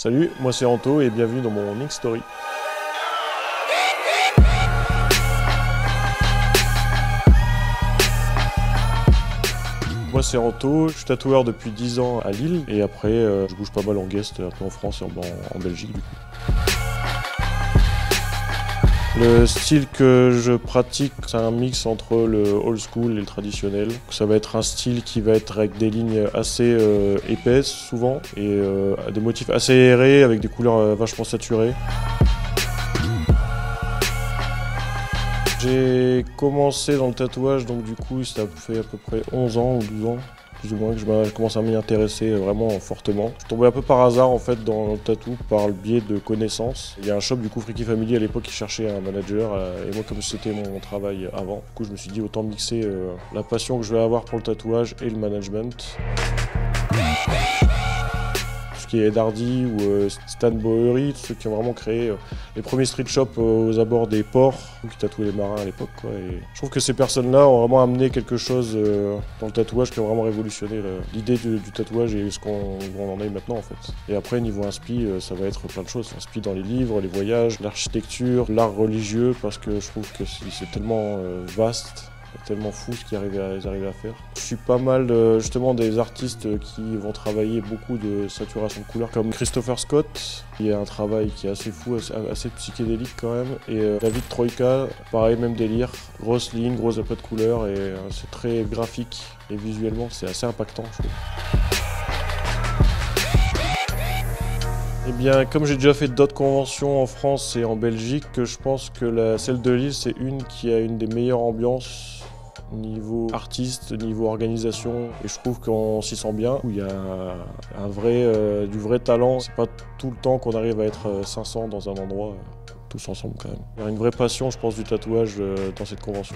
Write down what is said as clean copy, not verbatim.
Salut, moi c'est Anto et bienvenue dans mon Ink Story. Moi c'est Anto, je suis tatoueur depuis 10 ans à Lille et après je bouge pas mal en guest un peu en France et en Belgique du coup. Le style que je pratique, c'est un mix entre le old school et le traditionnel. Ça va être un style qui va être avec des lignes assez épaisses souvent et des motifs assez aérés avec des couleurs vachement saturées. J'ai commencé dans le tatouage, donc du coup ça fait à peu près 11 ans ou 12 ans. Plus ou moins, que je commence à m'y intéresser vraiment fortement. Je suis tombé un peu par hasard en fait dans le tatou par le biais de connaissances. Il y a un shop du coup Freaky Family à l'époque qui cherchait un manager et moi comme c'était mon travail avant, du coup je me suis dit autant mixer la passion que je vais avoir pour le tatouage et le management. Qui est Ed Hardy ou Stan Bowery, tous ceux qui ont vraiment créé les premiers street shops aux abords des ports, qui tatouaient les marins à l'époque. Et je trouve que ces personnes-là ont vraiment amené quelque chose dans le tatouage qui a vraiment révolutionné l'idée du tatouage et ce qu'on en est maintenant en fait. Et après niveau inspi, ça va être plein de choses. Inspi dans les livres, les voyages, l'architecture, l'art religieux, parce que je trouve que c'est tellement vaste. Tellement fou ce qu'ils arrivent à faire. Je suis pas mal justement des artistes qui vont travailler beaucoup de saturation de couleurs comme Christopher Scott, qui a un travail qui est assez fou, assez psychédélique quand même. Et David Troika, pareil, même délire. Grosse ligne, gros aplat de couleurs et c'est très graphique et visuellement c'est assez impactant je trouve. Eh bien, comme j'ai déjà fait d'autres conventions en France et en Belgique, je pense que celle de Lille, c'est une qui a une des meilleures ambiances niveau artiste, niveau organisation, et je trouve qu'on s'y sent bien. Il y a du vrai talent. C'est pas tout le temps qu'on arrive à être 500 dans un endroit, tous ensemble quand même. Il y a une vraie passion, je pense, du tatouage dans cette convention.